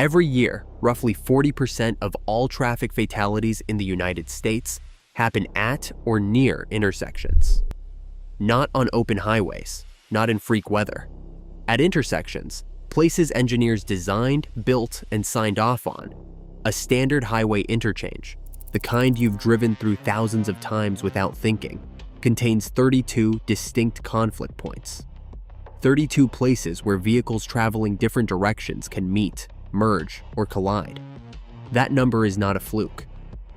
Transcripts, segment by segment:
Every year, roughly 40% of all traffic fatalities in the United States happen at or near intersections. Not on open highways, not in freak weather. At intersections, places engineers designed, built, and signed off on. A standard highway interchange, the kind you've driven through thousands of times without thinking, contains 32 distinct conflict points. 32 places where vehicles traveling different directions can meet, merge, or collide. That number is not a fluke.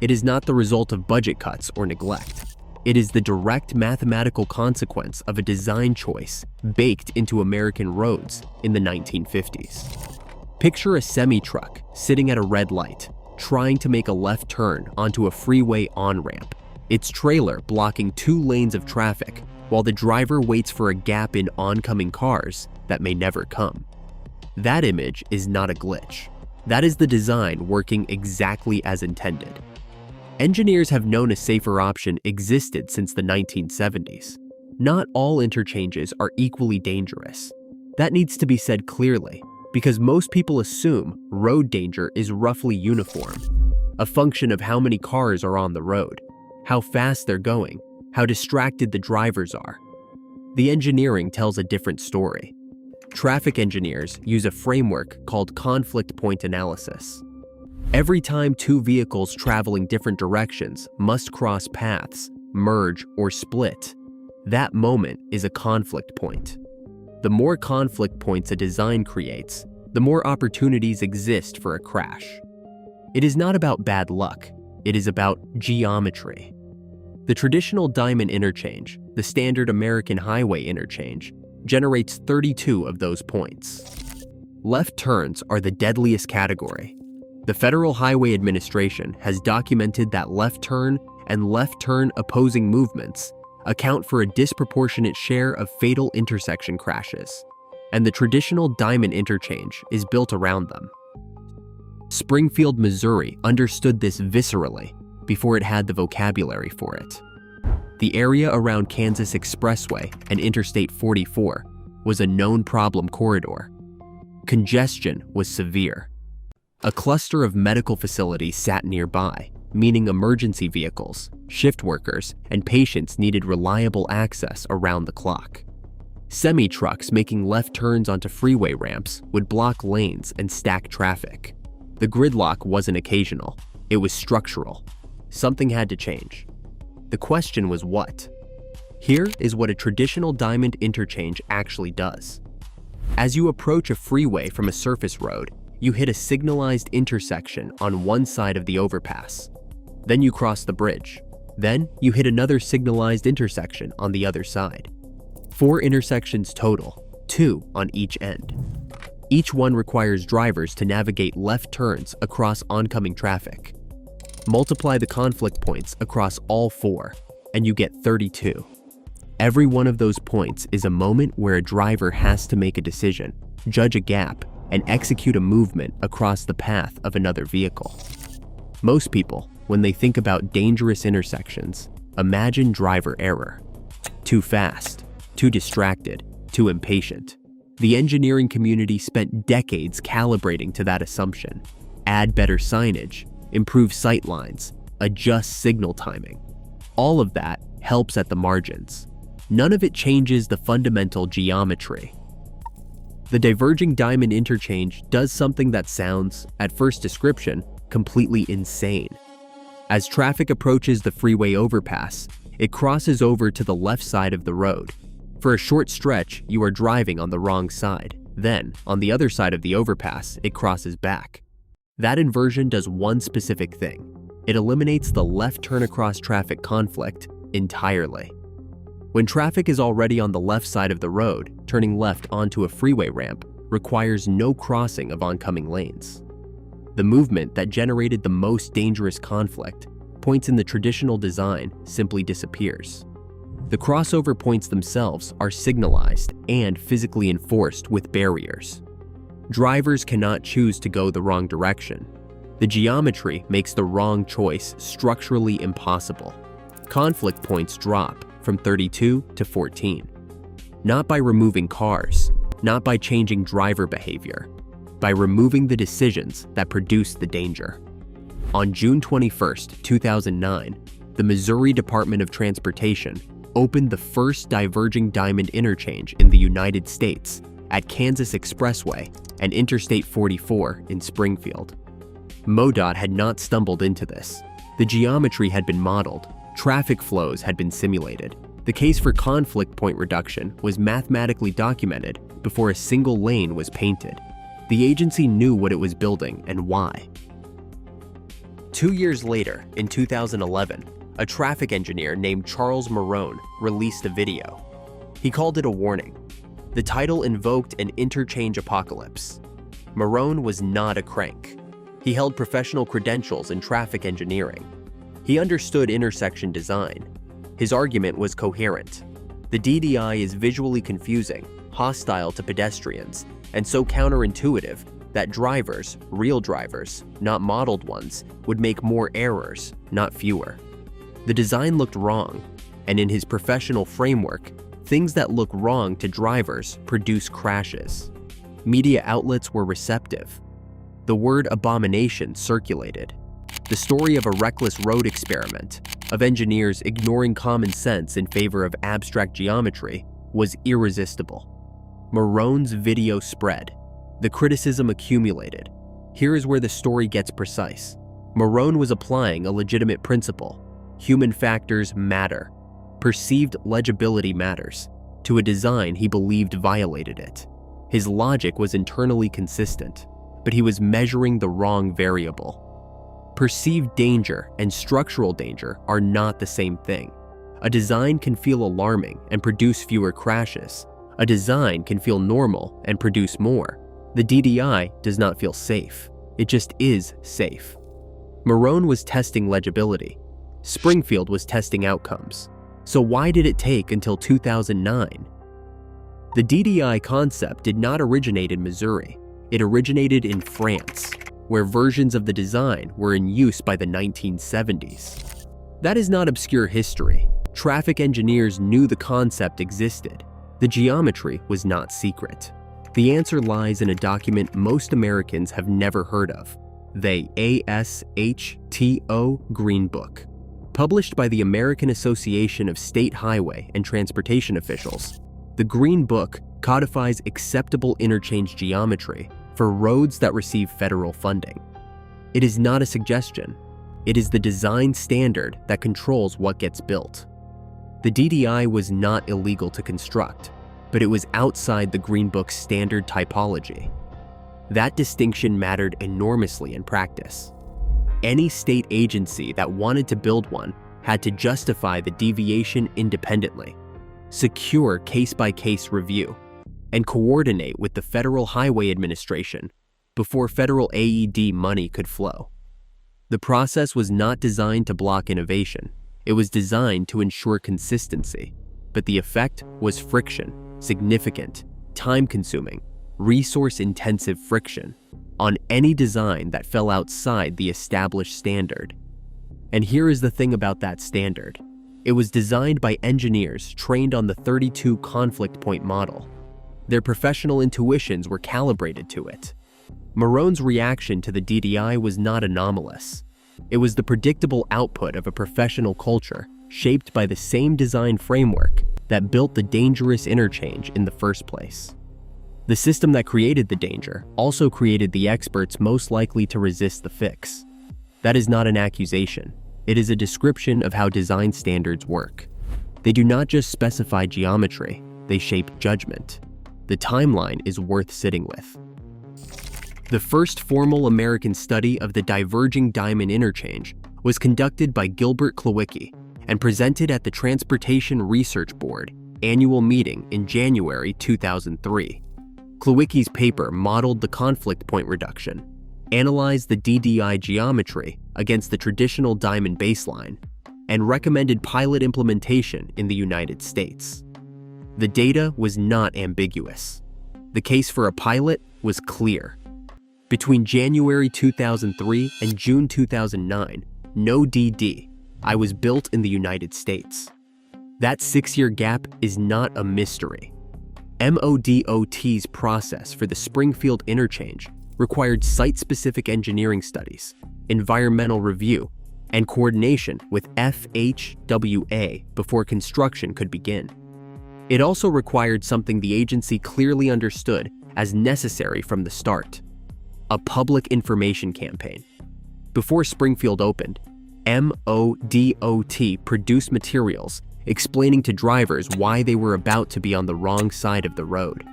It is not the result of budget cuts or neglect. It is the direct mathematical consequence of a design choice baked into American roads in the 1950s. Picture a semi-truck sitting at a red light, trying to make a left turn onto a freeway on-ramp, its trailer blocking 2 lanes of traffic while the driver waits for a gap in oncoming cars that may never come. That image is not a glitch. That is the design working exactly as intended. Engineers have known a safer option existed since the 1970s. Not all interchanges are equally dangerous. That needs to be said clearly, because most people assume road danger is roughly uniform, a function of how many cars are on the road, how fast they're going, how distracted the drivers are. The engineering tells a different story. Traffic engineers use a framework called conflict point analysis. Every time 2 vehicles traveling different directions must cross paths, merge, or split, that moment is a conflict point. The more conflict points a design creates, the more opportunities exist for a crash. It is not about bad luck, it is about geometry. The traditional diamond interchange, the standard American highway interchange, generates 32 of those points. Left turns are the deadliest category. The Federal Highway Administration has documented that left turn and left turn opposing movements account for a disproportionate share of fatal intersection crashes, and the traditional diamond interchange is built around them. Springfield, Missouri understood this viscerally before it had the vocabulary for it. The area around Kansas Expressway and Interstate 44 was a known problem corridor. Congestion was severe. A cluster of medical facilities sat nearby, meaning emergency vehicles, shift workers, and patients needed reliable access around the clock. Semi-trucks making left turns onto freeway ramps would block lanes and stack traffic. The gridlock wasn't occasional, it was structural. Something had to change. The question was what? Here is what a traditional diamond interchange actually does. As you approach a freeway from a surface road, you hit a signalized intersection on one side of the overpass. Then you cross the bridge. Then you hit another signalized intersection on the other side. 4 intersections total, 2 on each end. Each one requires drivers to navigate left turns across oncoming traffic. Multiply the conflict points across all 4, and you get 32. Every one of those points is a moment where a driver has to make a decision, judge a gap, and execute a movement across the path of another vehicle. Most people, when they think about dangerous intersections, imagine driver error. Too fast, too distracted, too impatient. The engineering community spent decades calibrating to that assumption. Add better signage, improve sight lines, adjust signal timing. All of that helps at the margins. None of it changes the fundamental geometry. The Diverging Diamond Interchange does something that sounds, at first description, completely insane. As traffic approaches the freeway overpass, it crosses over to the left side of the road. For a short stretch, you are driving on the wrong side. Then, on the other side of the overpass, it crosses back. That inversion does one specific thing. It eliminates the left turn across traffic conflict entirely. When traffic is already on the left side of the road, turning left onto a freeway ramp requires no crossing of oncoming lanes. The movement that generated the most dangerous conflict, points in the traditional design, simply disappears. The crossover points themselves are signalized and physically enforced with barriers. Drivers cannot choose to go the wrong direction. The geometry makes the wrong choice structurally impossible. Conflict points drop from 32 to 14. Not by removing cars, not by changing driver behavior, by removing the decisions that produced the danger. On June 21, 2009, the Missouri Department of Transportation opened the first Diverging Diamond Interchange in the United States at Kansas Expressway and Interstate 44 in Springfield. MoDOT had not stumbled into this. The geometry had been modeled, traffic flows had been simulated. The case for conflict point reduction was mathematically documented before a single lane was painted. The agency knew what it was building and why. 2 years later, in 2011, a traffic engineer named Charles Marone released a video. He called it a warning. The title invoked an interchange apocalypse. Marone was not a crank. He held professional credentials in traffic engineering. He understood intersection design. His argument was coherent. The DDI is visually confusing, hostile to pedestrians, and so counterintuitive that drivers, real drivers, not modeled ones, would make more errors, not fewer. The design looked wrong, and in his professional framework, things that look wrong to drivers produce crashes. Media outlets were receptive. The word abomination circulated. The story of a reckless road experiment, of engineers ignoring common sense in favor of abstract geometry, was irresistible. Marone's video spread. The criticism accumulated. Here is where the story gets precise. Marone was applying a legitimate principle. Human factors matter. Perceived legibility matters. To a design he believed violated it. His logic was internally consistent, but he was measuring the wrong variable. Perceived danger and structural danger are not the same thing. A design can feel alarming and produce fewer crashes. A design can feel normal and produce more. The DDI does not feel safe. It just is safe. Marone was testing legibility. Springfield was testing outcomes. So why did it take until 2009? The DDI concept did not originate in Missouri. It originated in France, where versions of the design were in use by the 1970s. That is not obscure history. Traffic engineers knew the concept existed. The geometry was not secret. The answer lies in a document most Americans have never heard of, the ASHTO Green Book. Published by the American Association of State Highway and Transportation Officials, the Green Book codifies acceptable interchange geometry for roads that receive federal funding. It is not a suggestion. It is the design standard that controls what gets built. The DDI was not illegal to construct, but it was outside the Green Book's standard typology. That distinction mattered enormously in practice. Any state agency that wanted to build one had to justify the deviation independently, secure case-by-case review, and coordinate with the Federal Highway Administration before federal AED money could flow. The process was not designed to block innovation. It was designed to ensure consistency, but the effect was friction, significant, time-consuming, resource-intensive friction on any design that fell outside the established standard. And here is the thing about that standard. It was designed by engineers trained on the 32 conflict point model. Their professional intuitions were calibrated to it. Marone's reaction to the DDI was not anomalous. It was the predictable output of a professional culture shaped by the same design framework that built the dangerous interchange in the first place. The system that created the danger also created the experts most likely to resist the fix. That is not an accusation. It is a description of how design standards work. They do not just specify geometry, they shape judgment. The timeline is worth sitting with. The first formal American study of the Diverging Diamond Interchange was conducted by Gilbert Klawicki and presented at the Transportation Research Board annual meeting in January 2003. Klawicki's paper modeled the conflict point reduction, analyzed the DDI geometry against the traditional diamond baseline, and recommended pilot implementation in the United States. The data was not ambiguous. The case for a pilot was clear. Between January 2003 and June 2009, no DDI was built in the United States. That 6-year gap is not a mystery. MoDOT's process for the Springfield interchange required site-specific engineering studies, environmental review, and coordination with FHWA before construction could begin. It also required something the agency clearly understood as necessary from the start: a public information campaign. Before Springfield opened, MoDOT produced materials explaining to drivers why they were about to be on the wrong side of the road.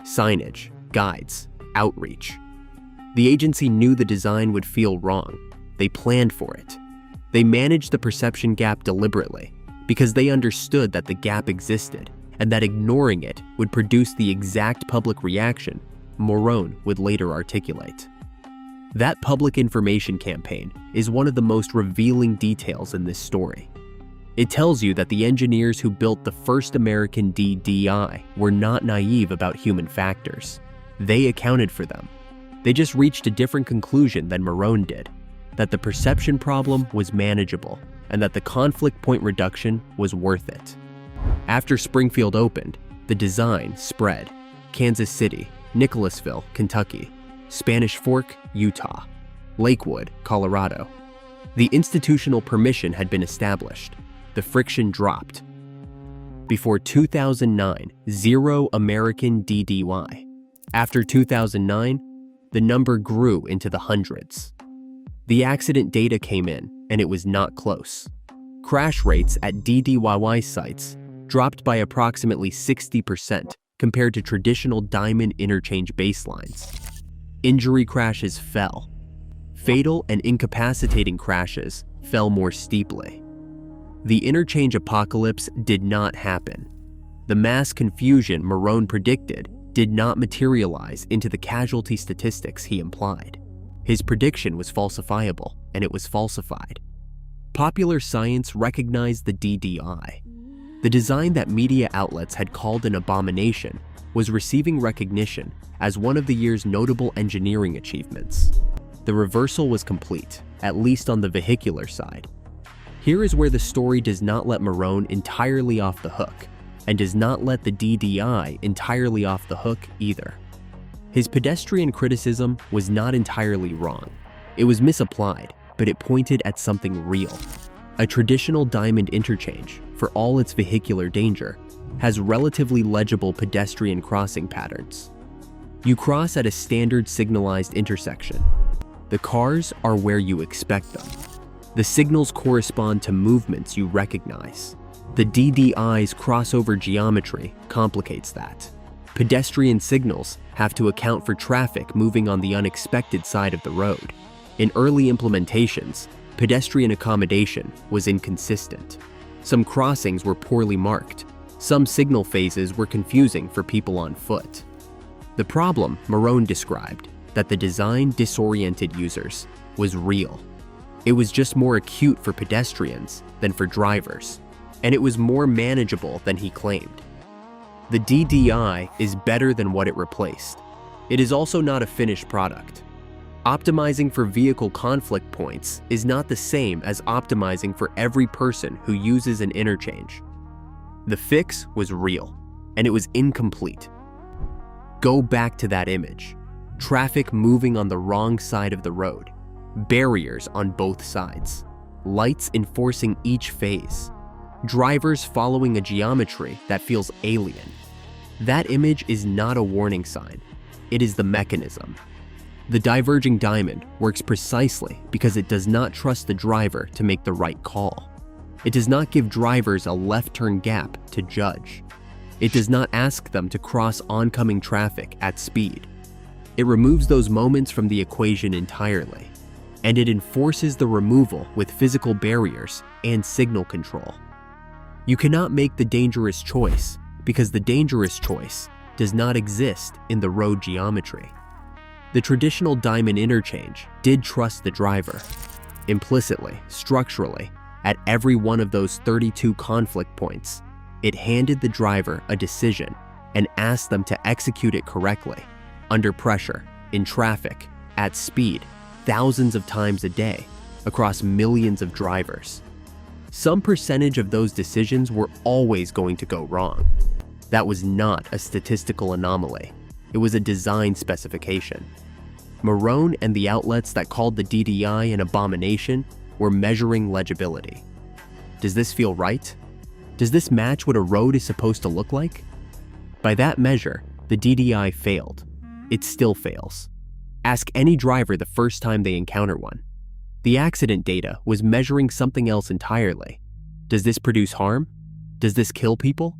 Signage, guides, outreach. The agency knew the design would feel wrong. They planned for it. They managed the perception gap deliberately because they understood that the gap existed and that ignoring it would produce the exact public reaction Morone would later articulate. That public information campaign is one of the most revealing details in this story. It tells you that the engineers who built the first American DDI were not naive about human factors. They accounted for them. They just reached a different conclusion than Morone did, that the perception problem was manageable and that the conflict point reduction was worth it. After Springfield opened, the design spread: Kansas City, Nicholasville, Kentucky, Spanish Fork, Utah, Lakewood, Colorado. The institutional permission had been established. The friction dropped. Before 2009, 0 American DDY. After 2009, the number grew into the hundreds. The accident data came in, and it was not close. Crash rates at DDYY sites dropped by approximately 60% compared to traditional diamond interchange baselines. Injury crashes fell. Fatal and incapacitating crashes fell more steeply. The interchange apocalypse did not happen. The mass confusion Morone predicted did not materialize into the casualty statistics he implied. His prediction was falsifiable, and it was falsified. Popular science recognized the DDI. The design that media outlets had called an abomination was receiving recognition as one of the year's notable engineering achievements. The reversal was complete, at least on the vehicular side. Here is where the story does not let Morone entirely off the hook, and does not let the DDI entirely off the hook either. His pedestrian criticism was not entirely wrong. It was misapplied, but it pointed at something real. A traditional diamond interchange, for all its vehicular danger, has relatively legible pedestrian crossing patterns. You cross at a standard signalized intersection. The cars are where you expect them. The signals correspond to movements you recognize. The DDI's crossover geometry complicates that. Pedestrian signals have to account for traffic moving on the unexpected side of the road. In early implementations, pedestrian accommodation was inconsistent. Some crossings were poorly marked. Some signal phases were confusing for people on foot. The problem Morone described, that the design disoriented users, was real. It was just more acute for pedestrians than for drivers, and it was more manageable than he claimed. The DDI is better than what it replaced. It is also not a finished product. Optimizing for vehicle conflict points is not the same as optimizing for every person who uses an interchange. The fix was real, and it was incomplete. Go back to that image. Traffic moving on the wrong side of the road. Barriers on both sides. Lights enforcing each phase. Drivers following a geometry that feels alien. That image is not a warning sign. It is the mechanism. The diverging diamond works precisely because it does not trust the driver to make the right call. It does not give drivers a left turn gap to judge. It does not ask them to cross oncoming traffic at speed. It removes those moments from the equation entirely, and it enforces the removal with physical barriers and signal control. You cannot make the dangerous choice because the dangerous choice does not exist in the road geometry. The traditional diamond interchange did trust the driver. Implicitly, structurally, at every one of those 32 conflict points, it handed the driver a decision and asked them to execute it correctly, under pressure, in traffic, at speed, thousands of times a day, across millions of drivers. Some percentage of those decisions were always going to go wrong. That was not a statistical anomaly. It was a design specification. Marone and the outlets that called the DDI an abomination were measuring legibility. Does this feel right? Does this match what a road is supposed to look like? By that measure, the DDI failed. It still fails. Ask any driver the first time they encounter one. The accident data was measuring something else entirely. Does this produce harm? Does this kill people?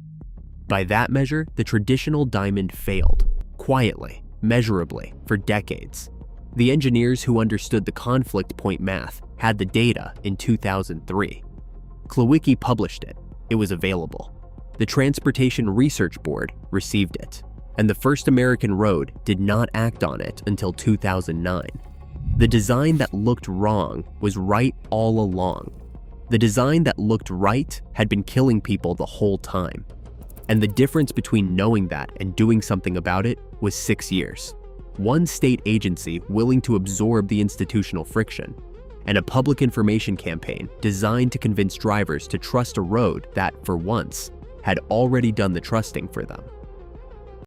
By that measure, the traditional diamond failed, quietly, measurably, for decades. The engineers who understood the conflict point math had the data in 2003. Klawicki published it. It was available. The Transportation Research Board received it, and the first American road did not act on it until 2009. The design that looked wrong was right all along. The design that looked right had been killing people the whole time. And the difference between knowing that and doing something about it was 6 years. One state agency willing to absorb the institutional friction, and a public information campaign designed to convince drivers to trust a road that, for once, had already done the trusting for them.